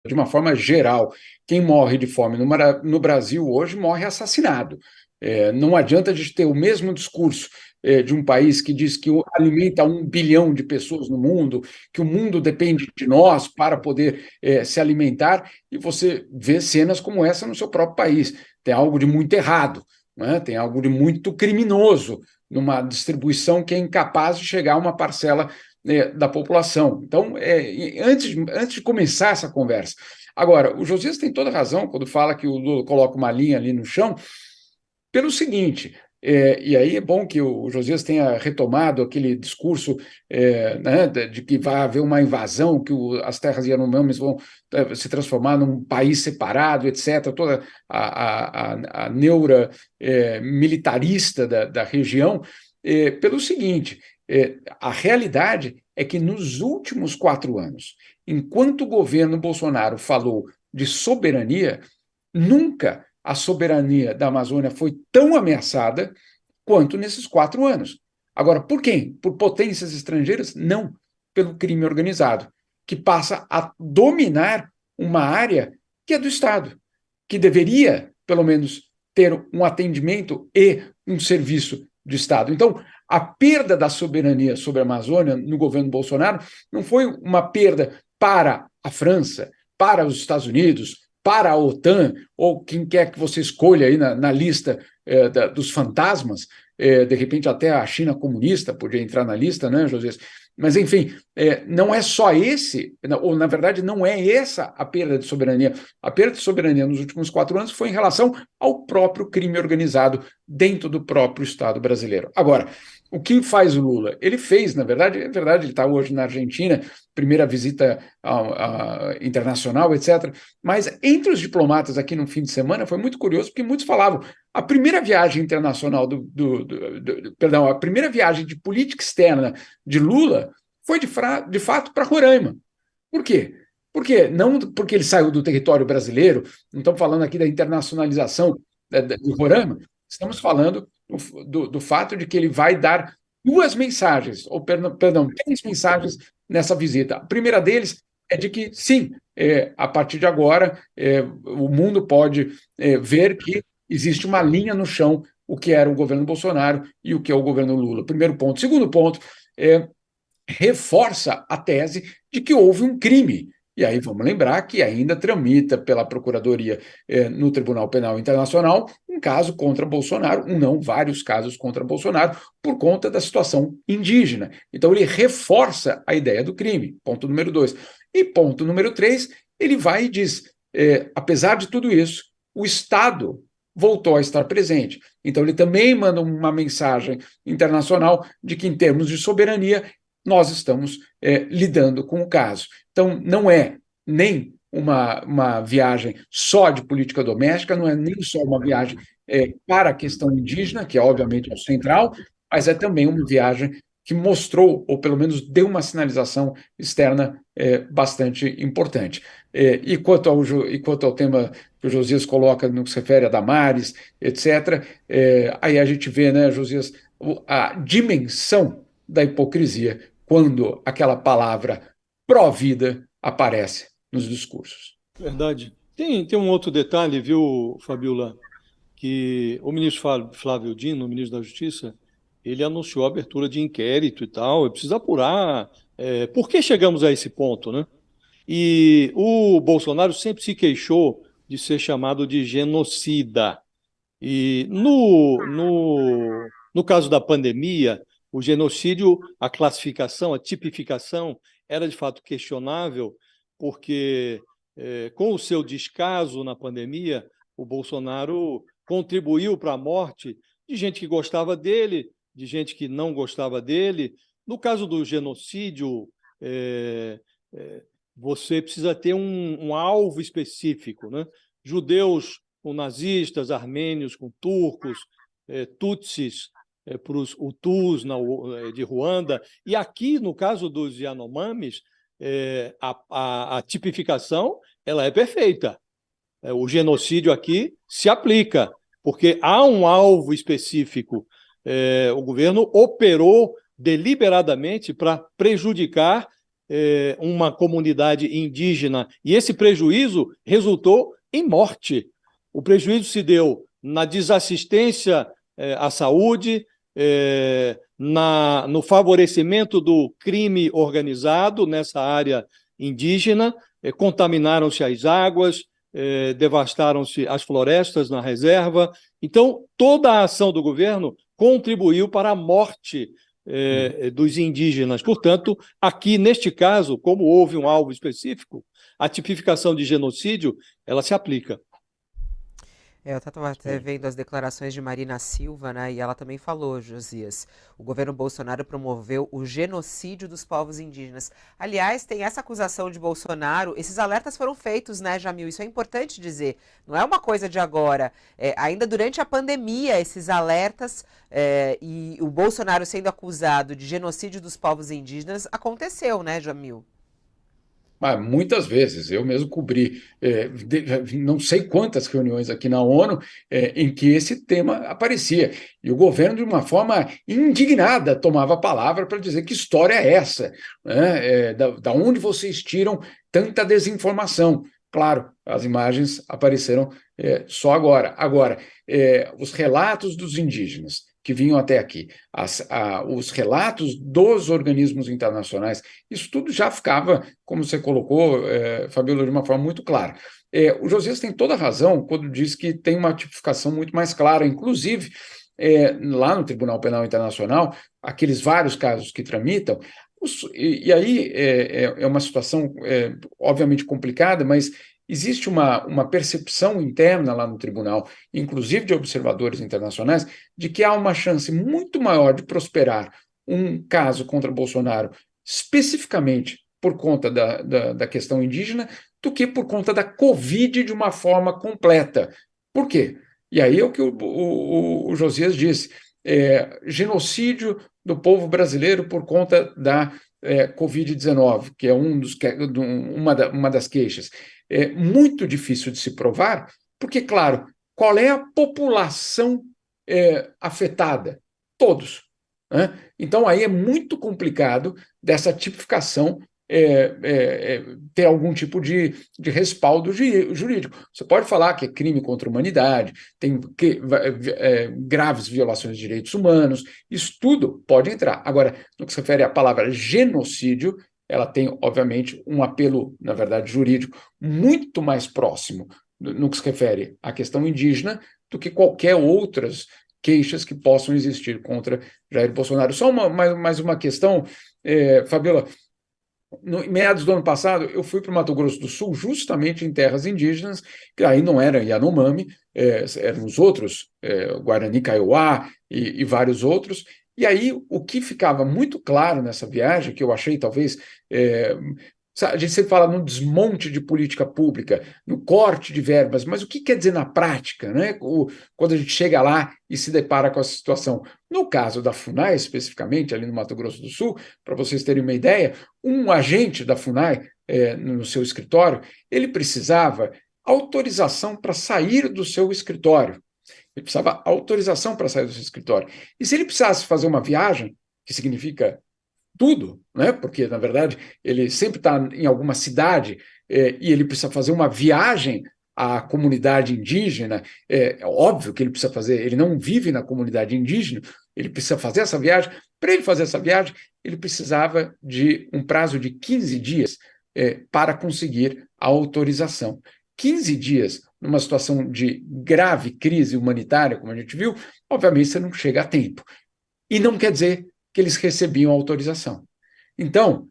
de uma forma geral, quem morre de fome no Brasil hoje morre assassinado. Não adianta a gente ter o mesmo discurso de um país que diz que alimenta 1 bilhão de pessoas no mundo, que o mundo depende de nós para poder se alimentar, e você vê cenas como essa no seu próprio país. Tem algo de muito errado, né? Tem algo de muito criminoso numa distribuição que é incapaz de chegar a uma parcela da população. Então, antes de começar essa conversa. Agora, o Josias tem toda razão quando fala que o Lula coloca uma linha ali no chão, pelo seguinte, e aí é bom que o Josias tenha retomado aquele discurso né, de que vai haver uma invasão, que as terras Yanomamis vão se transformar num país separado, etc., toda a neura militarista da região, pelo seguinte, a realidade é que nos últimos 4 anos, enquanto o governo Bolsonaro falou de soberania, nunca a soberania da Amazônia foi tão ameaçada quanto nesses 4 anos. Agora, por quem? Por potências estrangeiras? Não, pelo crime organizado, que passa a dominar uma área que é do Estado, que deveria, pelo menos, ter um atendimento e um serviço de Estado. Então, a perda da soberania sobre a Amazônia no governo Bolsonaro não foi uma perda para a França, para os Estados Unidos, para a OTAN, ou quem quer que você escolha aí na lista dos fantasmas, de repente até a China comunista podia entrar na lista, né, José? Mas, enfim, não é só esse, ou na verdade não é essa a perda de soberania. A perda de soberania nos últimos 4 anos foi em relação ao próprio crime organizado dentro do próprio Estado brasileiro. Agora, o que faz o Lula? Ele fez, na verdade, é verdade, ele está hoje na Argentina, primeira visita internacional, etc. Mas entre os diplomatas aqui no fim de semana foi muito curioso, porque muitos falavam a primeira viagem internacional perdão, a primeira viagem de política externa de Lula foi de fato para Roraima. Por quê? Não porque ele saiu do território brasileiro, não estamos falando aqui da internacionalização de Roraima, estamos falando do fato de que ele vai dar 2 mensagens, ou perdão, 3 mensagens nessa visita. A primeira deles é de que, sim, a partir de agora, o mundo pode ver que existe uma linha no chão, o que era o governo Bolsonaro e o que é o governo Lula. Primeiro ponto. Segundo ponto, reforça a tese de que houve um crime. E aí vamos lembrar que ainda tramita pela Procuradoria no Tribunal Penal Internacional um caso contra Bolsonaro, não, vários casos contra Bolsonaro, por conta da situação indígena. Então ele reforça a ideia do crime, ponto número 2. E ponto número 3, ele vai e diz, apesar de tudo isso, o Estado voltou a estar presente. Então ele também manda uma mensagem internacional de que, em termos de soberania, nós estamos lidando com o caso. Então, não é nem uma viagem só de política doméstica, não é nem só uma viagem para a questão indígena, que obviamente é o central, mas é também uma viagem que mostrou, ou pelo menos deu uma sinalização externa bastante importante. E quanto ao tema que o Josias coloca no que se refere a Damares, etc., aí a gente vê, né, Josias, a dimensão da hipocrisia quando aquela palavra pró-vida aparece nos discursos. Verdade. Tem um outro detalhe, viu, Fabiola, que o ministro Flávio Dino, o ministro da Justiça, ele anunciou a abertura de inquérito e tal, e precisa apurar por que chegamos a esse ponto, né? E o Bolsonaro sempre se queixou de ser chamado de genocida. E no caso da pandemia, o genocídio, a classificação, a tipificação era de fato questionável, porque com o seu descaso na pandemia, o Bolsonaro contribuiu para a morte de gente que gostava dele, de gente que não gostava dele. No caso do genocídio, você precisa ter um alvo específico, né? Judeus com nazistas, armênios com turcos, tutsis para os Hutus de Ruanda. E aqui, no caso dos Yanomamis, a tipificação ela é perfeita. O genocídio aqui se aplica, porque há um alvo específico. O governo operou deliberadamente para prejudicar uma comunidade indígena, e esse prejuízo resultou em morte. O prejuízo se deu na desassistência à saúde, no favorecimento do crime organizado nessa área indígena, contaminaram-se as águas, devastaram-se as florestas na reserva. Então, toda a ação do governo contribuiu para a morte dos indígenas. Portanto, aqui, neste caso, como houve um alvo específico, a tipificação de genocídio, ela se aplica. Eu estava até vendo as declarações de Marina Silva, né? E ela também falou, Josias, o governo Bolsonaro promoveu o genocídio dos povos indígenas. Aliás, tem essa acusação de Bolsonaro, esses alertas foram feitos, né, Jamil? Isso é importante dizer, não é uma coisa de agora. Ainda durante a pandemia, esses alertas e o Bolsonaro sendo acusado de genocídio dos povos indígenas aconteceu, né, Jamil? Mas muitas vezes, eu mesmo cobri não sei quantas reuniões aqui na ONU em que esse tema aparecia. E o governo, de uma forma indignada, tomava a palavra para dizer que história é essa, né? Da onde vocês tiram tanta desinformação? Claro, as imagens apareceram só agora. Agora, os relatos dos indígenas que vinham até aqui, os relatos dos organismos internacionais, isso tudo já ficava, como você colocou, Fabíola, de uma forma muito clara. O Josias tem toda a razão quando diz que tem uma tipificação muito mais clara, inclusive, lá no Tribunal Penal Internacional, aqueles vários casos que tramitam, e aí é uma situação, obviamente, complicada, mas existe uma percepção interna lá no tribunal, inclusive de observadores internacionais, de que há uma chance muito maior de prosperar um caso contra Bolsonaro, especificamente por conta da questão indígena, do que por conta da Covid de uma forma completa. Por quê? E aí é o que o Josias disse, genocídio do povo brasileiro por conta da Covid-19, que é uma das queixas. É muito difícil de se provar, porque, claro, qual é a população afetada? Todos, né? Então, aí é muito complicado dessa tipificação ter algum tipo de respaldo jurídico. Você pode falar que é crime contra a humanidade, tem graves violações de direitos humanos, isso tudo pode entrar. Agora, no que se refere à palavra genocídio, ela tem, obviamente, um apelo, na verdade, jurídico muito mais próximo no que se refere à questão indígena do que qualquer outras queixas que possam existir contra Jair Bolsonaro. Só mais uma questão, Fabiola. No meados do ano passado, eu fui para o Mato Grosso do Sul, justamente em terras indígenas, que aí não era Yanomami, eram os outros, Guarani Kaiowá e vários outros. E aí, o que ficava muito claro nessa viagem, que eu achei talvez. A gente sempre fala no desmonte de política pública, no corte de verbas, mas o que quer dizer na prática, né? Quando a gente chega lá e se depara com essa situação? No caso da FUNAI, especificamente, ali no Mato Grosso do Sul, para vocês terem uma ideia, um agente da FUNAI, no seu escritório, ele precisava autorização para sair do seu escritório. Ele precisava autorização para sair do seu escritório. E se ele precisasse fazer uma viagem, que significa tudo, né? Porque, na verdade, ele sempre está em alguma cidade e ele precisa fazer uma viagem à comunidade indígena, é óbvio que ele precisa fazer, ele não vive na comunidade indígena, ele precisa fazer essa viagem. Para ele fazer essa viagem, ele precisava de um prazo de 15 dias para conseguir a autorização. 15 dias numa situação de grave crise humanitária, como a gente viu, obviamente você não chega a tempo. E não quer dizer que eles recebiam autorização. Então,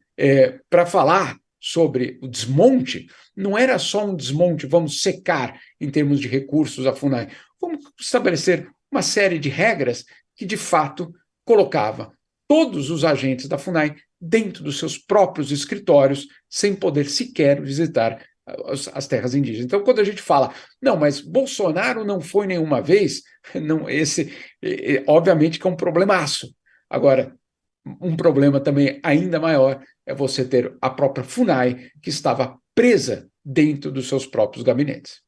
para falar sobre o desmonte, não era só um desmonte, vamos secar em termos de recursos a FUNAI, vamos estabelecer uma série de regras que, de fato, colocava todos os agentes da FUNAI dentro dos seus próprios escritórios, sem poder sequer visitar as terras indígenas. Então, quando a gente fala, não, mas Bolsonaro não foi nenhuma vez, não, obviamente que é um problemaço. Agora, um problema também ainda maior é você ter a própria FUNAI que estava presa dentro dos seus próprios gabinetes.